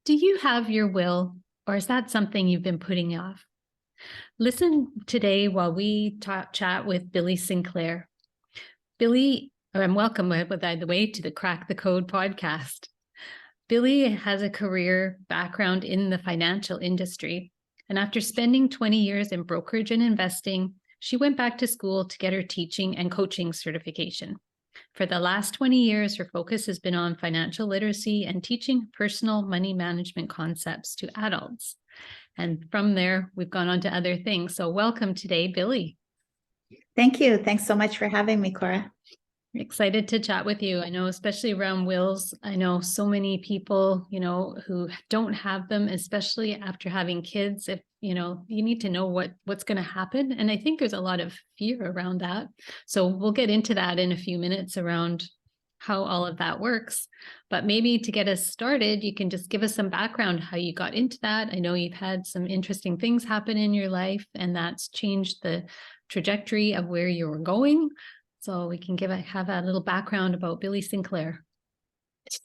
Do you have your will, or is that something you've been putting off? Listen today while we chat with Billie Sinclair. Billie, and welcome, by the way, to the Crack the Code podcast. Billie has a career background in the financial industry, and after spending 20 years in brokerage and investing, she went back to school to get her teaching and coaching certification. For the last 20 years, her focus has been on financial literacy and teaching personal money management concepts to adults. And from there, we've gone on to other things. So welcome today, Billie. Thank you. Thanks so much for having me, Cora. Excited to chat with you. I know, especially around wills, I know so many people, who don't have them, especially after having kids. If, you need to know what's going to happen. And I think there's a lot of fear around that. So we'll get into that in a few minutes around how all of that works. But maybe to get us started, you can just give us some background, how you got into that. I know you've had some interesting things happen in your life, and that's changed the trajectory of where you were going. So we can have a little background about Billie Sinclair.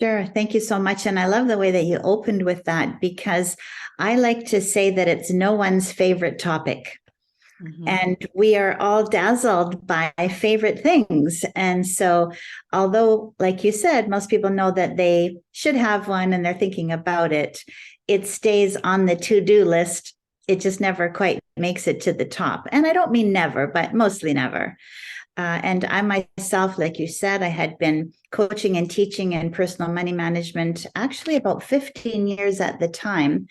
Sure. Thank you so much. And I love the way that you opened with that, because I like to say that it's no one's favorite topic. Mm-hmm. And we are all dazzled by favorite things. And so, although, like you said, most people know that they should have one and they're thinking about it, it stays on the to-do list. It just never quite makes it to the top. And I don't mean never, but mostly never. And I myself, like you said, I had been coaching and teaching in personal money management actually about 15 years at the time.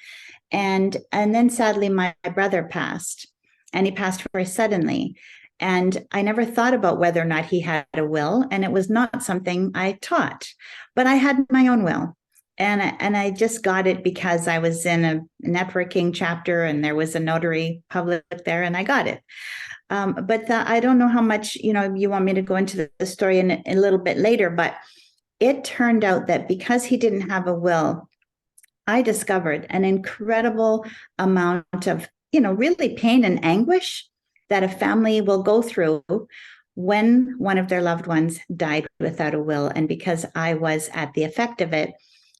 And then sadly, my brother passed, and he passed very suddenly. And I never thought about whether or not he had a will. And it was not something I taught, but I had my own will. And I just got it because I was in a networking chapter and there was a notary public there, and I got it. But I don't know how much, you want me to go into the story in a little bit later, but it turned out that because he didn't have a will, I discovered an incredible amount of, really pain and anguish that a family will go through when one of their loved ones died without a will. And because I was at the effect of it,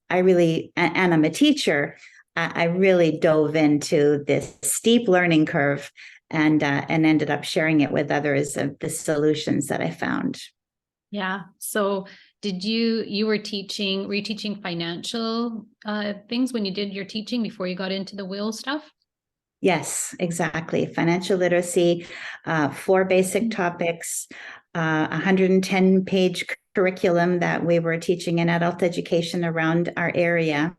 and I'm a teacher, I really dove into this steep learning curve and ended up sharing it with others of the solutions that I found. Yeah. So were you teaching financial things when you did your teaching before you got into the will stuff? Yes, exactly. Financial literacy, 4 basic topics, 110-page curriculum that we were teaching in adult education around our area.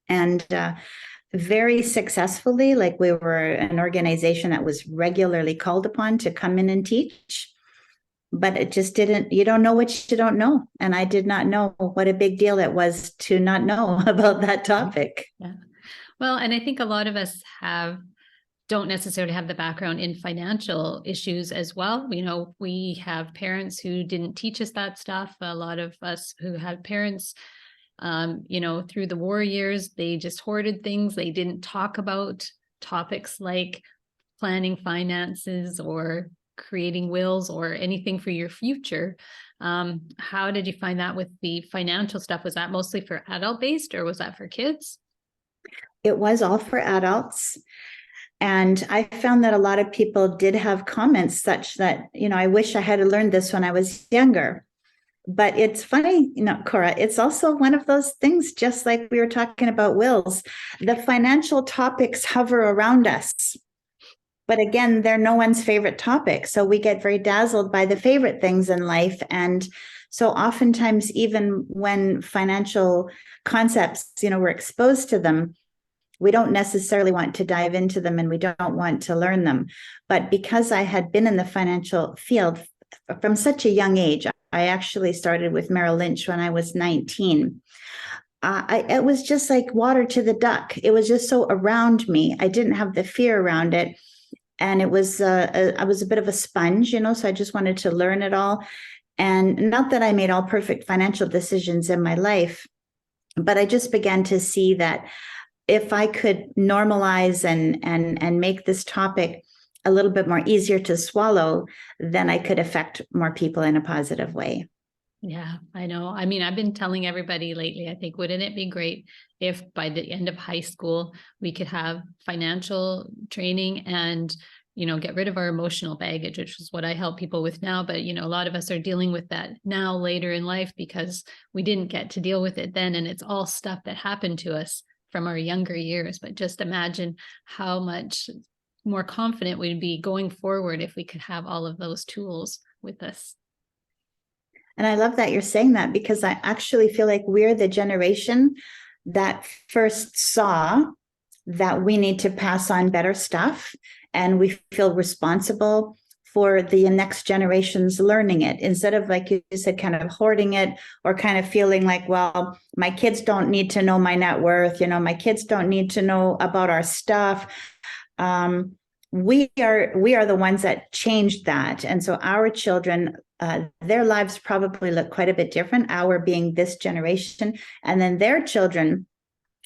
And very successfully, like we were an organization that was regularly called upon to come in and teach, but it just you don't know what you don't know. And I did not know what a big deal it was to not know about that topic. Yeah. Well, and I think a lot of us don't necessarily have the background in financial issues as well. We have parents who didn't teach us that stuff. A lot of us who had parents through the war years, they just hoarded things. They didn't talk about topics like planning finances or creating wills or anything for your future. How did you find that with the financial stuff? Was that mostly for adult based, or was that for kids? It was all for adults. And I found that a lot of people did have comments such that, I wish I had learned this when I was younger. But it's funny, Cora, it's also one of those things, just like we were talking about wills. The financial topics hover around us. But again, they're no one's favorite topic. So we get very dazzled by the favorite things in life. And so oftentimes, even when financial concepts, we're exposed to them, we don't necessarily want to dive into them and we don't want to learn them. But because I had been in the financial field from such a young age, I actually started with Merrill Lynch when I was 19. It was just like water to the duck. It was just so around me. I didn't have the fear around it. And it was, I was a bit of a sponge, so I just wanted to learn it all. And not that I made all perfect financial decisions in my life, but I just began to see that if I could normalize and make this topic a little bit more easier to swallow, then I could affect more people in a positive way. Yeah, I know. I mean, I've been telling everybody lately, I think, wouldn't it be great if by the end of high school we could have financial training and, get rid of our emotional baggage, which is what I help people with now. But, a lot of us are dealing with that now later in life because we didn't get to deal with it then. And it's all stuff that happened to us from our younger years. But just imagine how much more confident we'd be going forward if we could have all of those tools with us. And I love that you're saying that, because I actually feel like we're the generation that first saw that we need to pass on better stuff, and we feel responsible for the next generations learning it, instead of, like you said, kind of hoarding it, or kind of feeling like, well, my kids don't need to know my net worth, my kids don't need to know about our stuff. We are the ones that changed that. And so our children, their lives probably look quite a bit different, our being this generation. And then their children,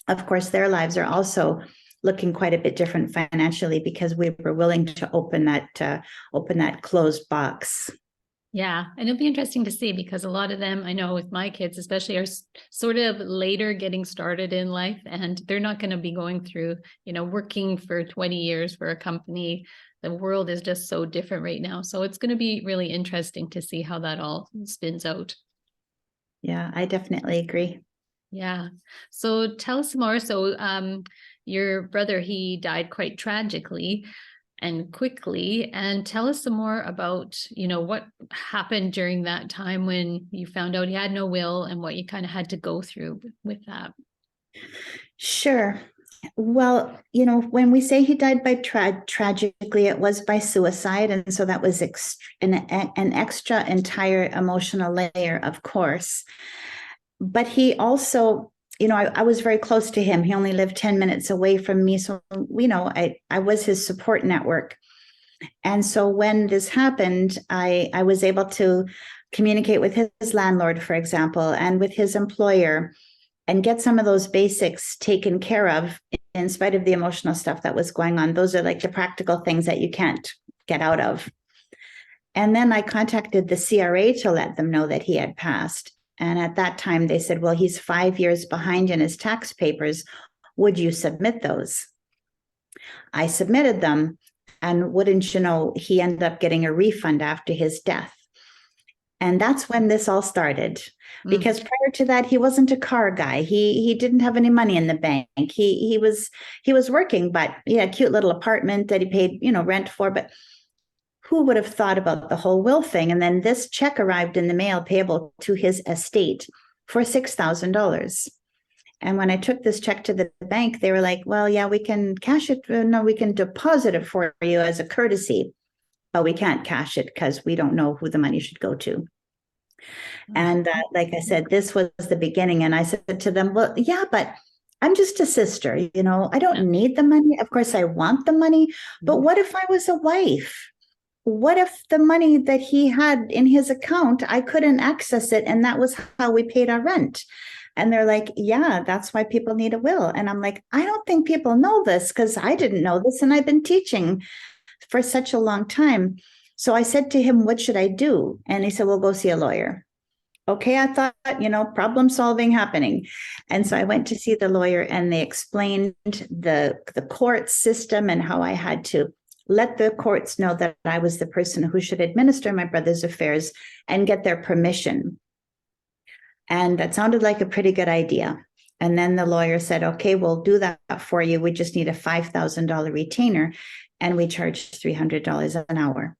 of course, their lives are also looking quite a bit different financially, because we were willing to open that closed box. Yeah, and it'll be interesting to see, because a lot of them, I know with my kids especially, are sort of later getting started in life, and they're not going to be going through, working for 20 years for a company. The world is just so different right now. So it's going to be really interesting to see how that all spins out. Yeah, I definitely agree. Yeah. So tell us more. So your brother, he died quite tragically and quickly. And tell us some more about, what happened during that time when you found out he had no will, and what you kind of had to go through with that. Sure. Well, when we say he died by tragically, it was by suicide. And so that was an extra entire emotional layer, of course. But he also, I was very close to him. He only lived 10 minutes away from me. So, I was his support network. And so when this happened, I was able to communicate with his landlord, for example, and with his employer, and get some of those basics taken care of, in spite of the emotional stuff that was going on. Those are like the practical things that you can't get out of. And then I contacted the CRA to let them know that he had passed. And at that time, they said, well, he's 5 years behind in his tax papers. Would you submit those? I submitted them. And wouldn't you know, he ended up getting a refund after his death. And that's when this all started. Because prior to that, he wasn't a car guy. He didn't have any money in the bank. He was working, but he had a cute little apartment that he paid, rent for. But who would have thought about the whole will thing? And then this check arrived in the mail payable to his estate for $6,000. And when I took this check to the bank, they were like, well, yeah, we can cash it. No, we can deposit it for you as a courtesy, but we can't cash it because we don't know who the money should go to. And like I said, this was the beginning. And I said to them, well, yeah, but I'm just a sister, I don't need the money. Of course, I want the money. But what if I was a wife? What if the money that he had in his account, I couldn't access it? And that was how we paid our rent. And they're like, yeah, that's why people need a will. And I'm like, I don't think people know this, because I didn't know this. And I've been teaching for such a long time. So I said to him, what should I do? And he said, well, go see a lawyer. Okay, I thought, problem solving happening. And so I went to see the lawyer, and they explained the court system and how I had to let the courts know that I was the person who should administer my brother's affairs and get their permission. And that sounded like a pretty good idea. And then the lawyer said, okay, we'll do that for you. We just need a $5,000 retainer, and we charge $300 an hour.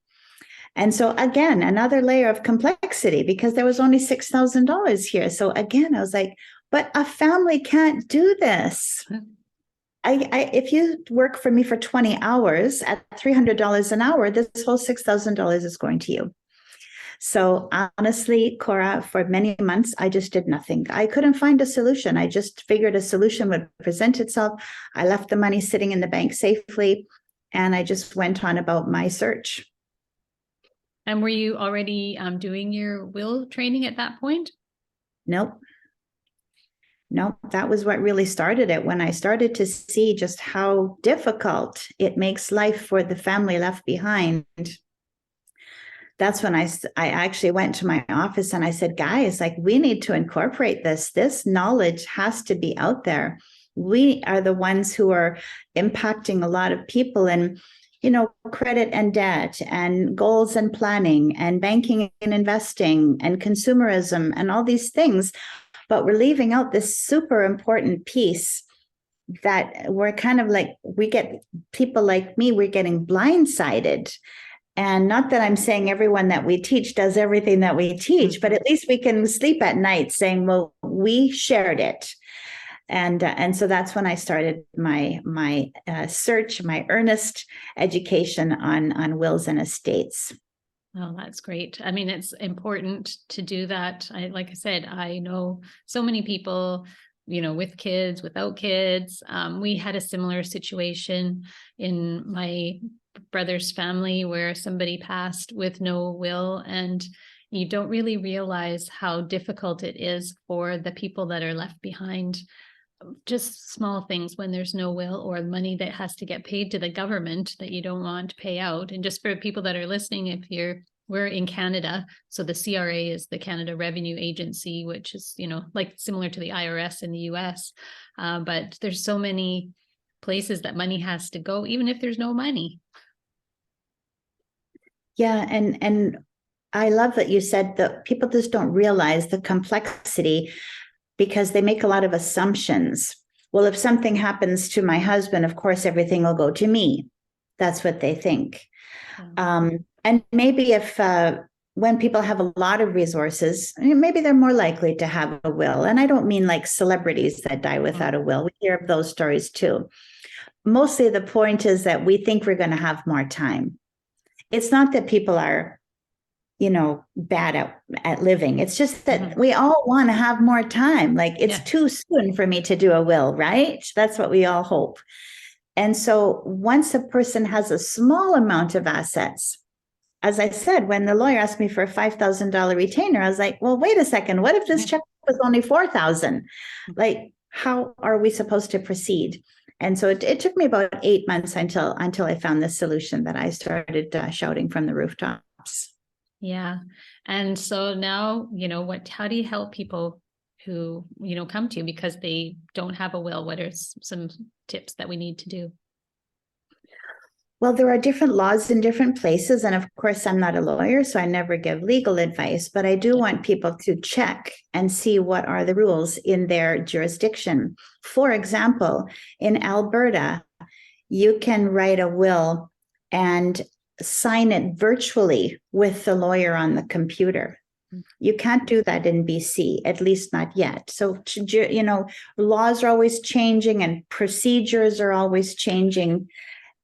And so again, another layer of complexity, because there was only $6,000 here. So again, I was like, but a family can't do this. If you work for me for 20 hours at $300 an hour, this whole $6,000 is going to you. So honestly, Cora, for many months, I just did nothing. I couldn't find a solution. I just figured a solution would present itself. I left the money sitting in the bank safely, and I just went on about my search. And were you already doing your will training at that point? Nope. That was what really started it, when I started to see just how difficult it makes life for the family left behind. that's when I actually went to my office and I said, guys, like, we need to incorporate this. This knowledge has to be out there. We are the ones who are impacting a lot of people, and, credit and debt and goals and planning and banking and investing and consumerism and all these things. But we're leaving out this super important piece that we're kind of like, we get people like me, we're getting blindsided. And not that I'm saying everyone that we teach does everything that we teach, but at least we can sleep at night saying, well, we shared it. And so that's when I started my search, my earnest education on wills and estates. Oh, that's great. I mean, it's important to do that. Like I said, I know so many people, with kids, without kids. We had a similar situation in my brother's family where somebody passed with no will, and you don't really realize how difficult it is for the people that are left behind. Just small things when there's no will, or money that has to get paid to the government that you don't want to pay out. And just for people that are listening, we're in Canada, so the CRA is the Canada Revenue Agency, which is, like similar to the IRS in the US. But there's so many places that money has to go, even if there's no money. Yeah, and I love that you said that people just don't realize the complexity because they make a lot of assumptions. Well, if something happens to my husband, of course, everything will go to me. That's what they think. And maybe if when people have a lot of resources, maybe they're more likely to have a will. And I don't mean like celebrities that die without a will. We hear of those stories too. Mostly the point is that we think we're going to have more time. It's not that people are, bad at living. It's just that we all want to have more time. Like, it's too soon for me to do a will, right? That's what we all hope. And so once a person has a small amount of assets, as I said, when the lawyer asked me for a $5,000 retainer, I was like, well, wait a second. What if this check was only $4,000? Like, how are we supposed to proceed? And so it took me about 8 months until I found the solution that I started shouting from the rooftops. Yeah. And so now, how do you help people who, come to you because they don't have a will? What are some tips that we need to do? Well, there are different laws in different places. And of course, I'm not a lawyer, so I never give legal advice, but I do want people to check and see what are the rules in their jurisdiction. For example, in Alberta, you can write a will and sign it virtually with the lawyer on the computer. You can't do that in BC, at least not yet. So, laws are always changing and procedures are always changing.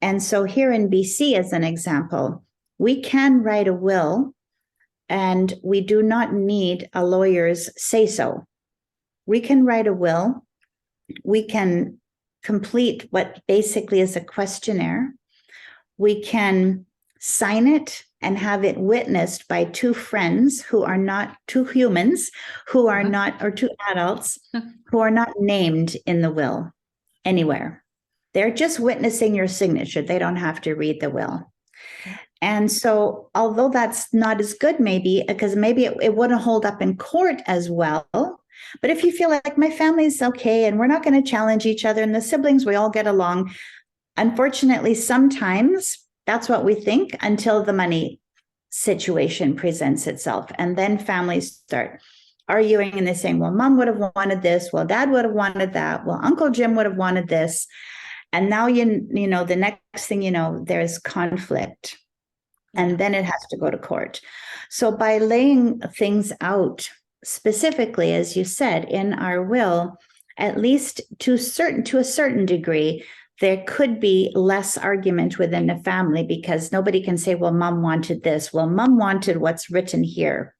And so here in BC, as an example, we can write a will and we do not need a lawyer's say-so. We can write a will. We can complete what basically is a questionnaire. We can sign it and have it witnessed by two friends who are not two humans, who are not, or two adults who are not named in the will anywhere. They're just witnessing your signature. They don't have to read the will. And so, although that's not as good, maybe, because maybe it wouldn't hold up in court as well. But if you feel like my family's okay and we're not going to challenge each other and the siblings, we all get along. Unfortunately, sometimes that's what we think until the money situation presents itself. And then families start arguing and they're saying, well, mom would have wanted this. Well, dad would have wanted that. Well, Uncle Jim would have wanted this. And now, the next thing you know, there's conflict. And then it has to go to court. So by laying things out specifically, as you said, in our will, at least to a certain degree, there could be less argument within the family because nobody can say, well, mom wanted this. Well, mom wanted what's written here.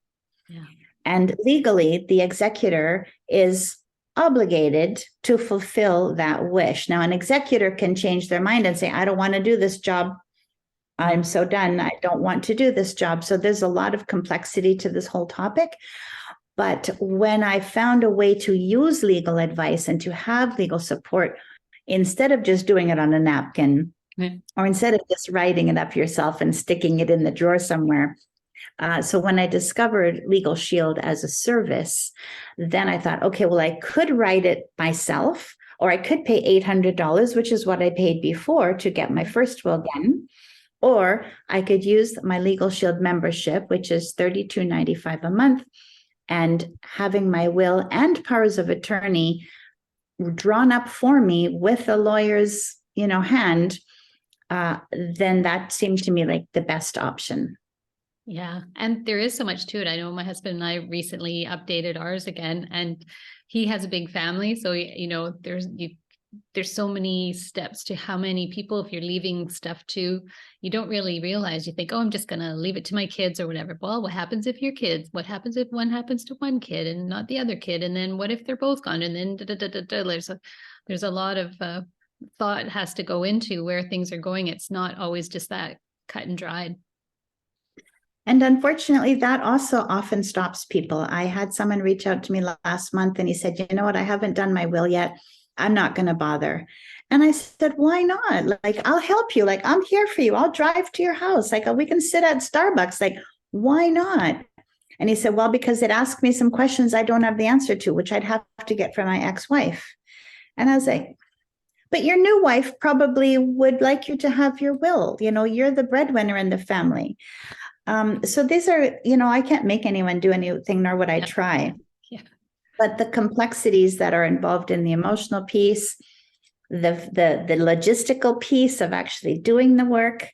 Yeah. And legally, the executor is obligated to fulfill that wish. Now, an executor can change their mind and say, I don't want to do this job. I'm so done. I don't want to do this job. So there's a lot of complexity to this whole topic. But when I found a way to use legal advice and to have legal support, instead of just doing it on a napkin, or instead of just writing it up yourself and sticking it in the drawer somewhere, So when I discovered Legal Shield as a service, then I thought, okay, well, I could write it myself, or I could pay $800, which is what I paid before to get my first will done. Or I could use my Legal Shield membership, which is $32.95 a month, and having my will and powers of attorney drawn up for me with a lawyer's, hand, then that seemed to me like the best option. Yeah. And there is so much to it. I know my husband and I recently updated ours again, and he has a big family. So, there's so many steps to how many people, if you're leaving stuff to, you don't really realize. You think, oh, I'm just going to leave it to my kids or whatever. Well, what happens if your kids, what happens if one happens to one kid and not the other kid? And then what if they're both gone? And then there's a lot of thought has to go into where things are going. It's not always just that cut and dried. And unfortunately, that also often stops people. I had someone reach out to me last month and he said, you know what, I haven't done my will yet. I'm not going to bother. And I said, why not? Like, I'll help you. Like, I'm here for you. I'll drive to your house. Like, we can sit at Starbucks. Like, why not? And he said, well, because it asked me some questions I don't have the answer to, which I'd have to get from my ex-wife. And I was like, but your new wife probably would like you to have your will. You're the breadwinner in the family. So these are, I can't make anyone do anything, nor would I try. Yeah. But the complexities that are involved in the emotional piece, the logistical piece of actually doing the work.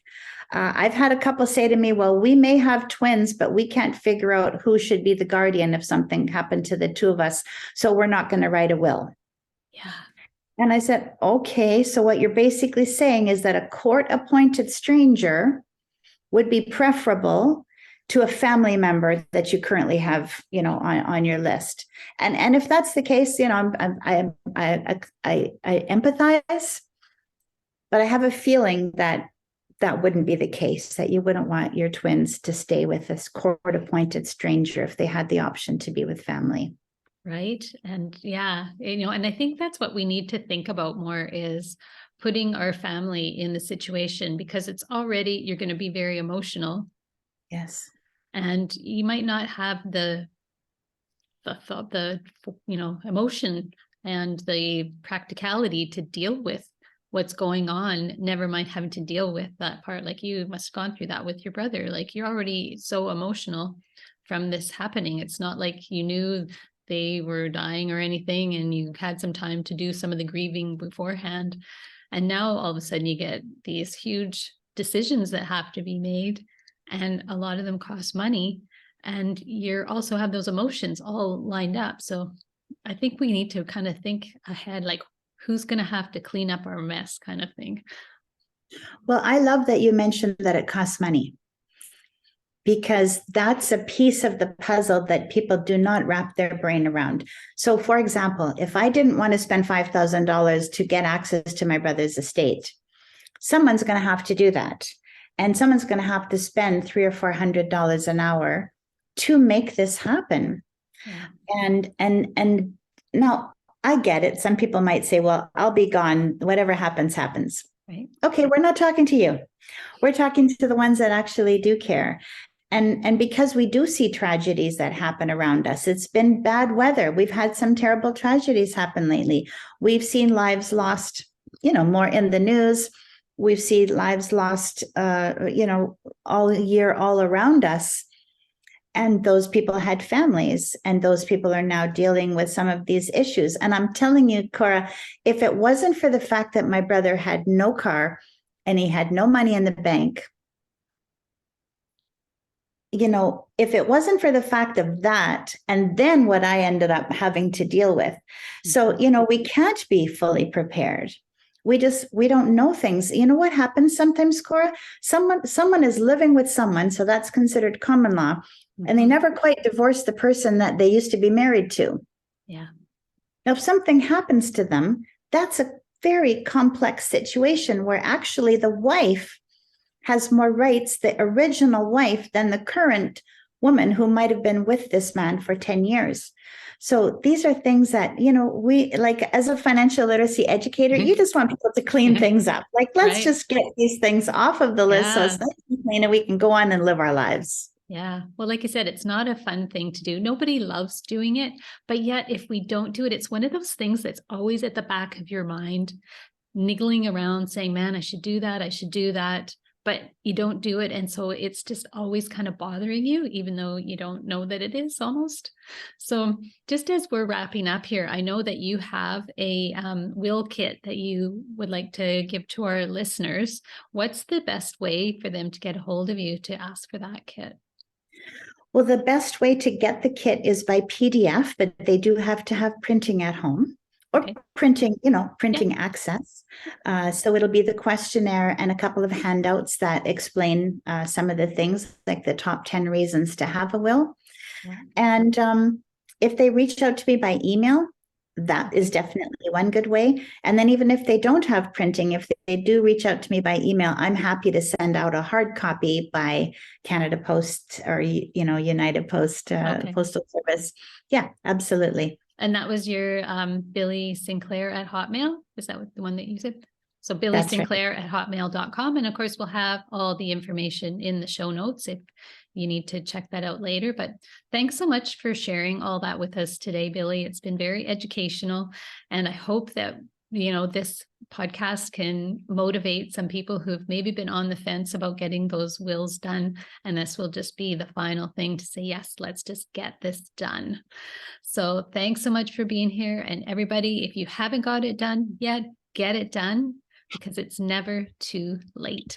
I've had a couple say to me, well, we may have twins, but we can't figure out who should be the guardian if something happened to the two of us. So we're not going to write a will. Yeah. And I said, okay, so what you're basically saying is that a court-appointed stranger would be preferable to a family member that you currently have, on your list. And if that's the case, I empathize, but I have a feeling that that wouldn't be the case, that you wouldn't want your twins to stay with this court-appointed stranger if they had the option to be with family. Right. And yeah, and I think that's what we need to think about more is putting our family in the situation, because it's already, you're going to be very emotional. Yes. And you might not have the emotion and the practicality to deal with what's going on, never mind having to deal with that part. Like, you must have gone through that with your brother. Like, you're already so emotional from this happening. It's not like you knew they were dying or anything and you had some time to do some of the grieving beforehand. And now all of a sudden you get these huge decisions that have to be made, and a lot of them cost money, and you also have those emotions all lined up. So I think we need to kind of think ahead, like, who's going to have to clean up our mess, kind of thing. Well, I love that you mentioned that it costs money, because that's a piece of the puzzle that people do not wrap their brain around. So, for example, if I didn't want to spend $5,000 to get access to my brother's estate, someone's going to have to do that. And someone's going to have to spend $300 or $400 an hour to make this happen. Yeah. And now I get it. Some people might say, well, I'll be gone. Whatever happens, happens. Right. Okay, we're not talking to you. We're talking to the ones that actually do care. And because we do see tragedies that happen around us, it's been bad weather. We've had some terrible tragedies happen lately. We've seen lives lost, more in the news. We've seen lives lost, all year, all around us. And those people had families, and those people are now dealing with some of these issues. And I'm telling you, Cora, if it wasn't for the fact that my brother had no car and he had no money in the bank, if it wasn't for the fact of that, and then what I ended up having to deal with. So, we can't be fully prepared. We don't know things. You know what happens sometimes, Cora? Someone is living with someone, so that's considered common law, and they never quite divorce the person that they used to be married to. Yeah. Now, if something happens to them, that's a very complex situation where actually the wife has more rights, the original wife, than the current woman who might have been with this man for 10 years. So these are things that, we, like, as a financial literacy educator, you just want people to clean things up. Like, let's just get these things off of the list so it's nice and clean and we can go on and live our lives. Yeah. Well, like I said, it's not a fun thing to do. Nobody loves doing it. But yet, if we don't do it, it's one of those things that's always at the back of your mind, niggling around saying, man, I should do that. I should do that. But you don't do it. And so it's just always kind of bothering you, even though you don't know that it is almost. So just as we're wrapping up here, I know that you have a will kit that you would like to give to our listeners. What's the best way for them to get a hold of you to ask for that kit? Well, the best way to get the kit is by PDF, but they do have to have printing at home or Okay. printing access. So it'll be the questionnaire and a couple of handouts that explain some of the things, like the top 10 reasons to have a will. Yeah. And if they reach out to me by email, that is definitely one good way. And then even if they don't have printing, if they do reach out to me by email, I'm happy to send out a hard copy by Canada Post or, United Post, Okay. Postal Service. Yeah, absolutely. And that was your Billie Sinclair at Hotmail? Is that the one that you said? So Billie That's right. Sinclair at hotmail.com. And of course, we'll have all the information in the show notes if you need to check that out later. But thanks so much for sharing all that with us today, Billie. It's been very educational. And I hope that, this podcast can motivate some people who've maybe been on the fence about getting those wills done. And this will just be the final thing to say, yes, let's just get this done. So thanks so much for being here. And everybody, if you haven't got it done yet, get it done because it's never too late.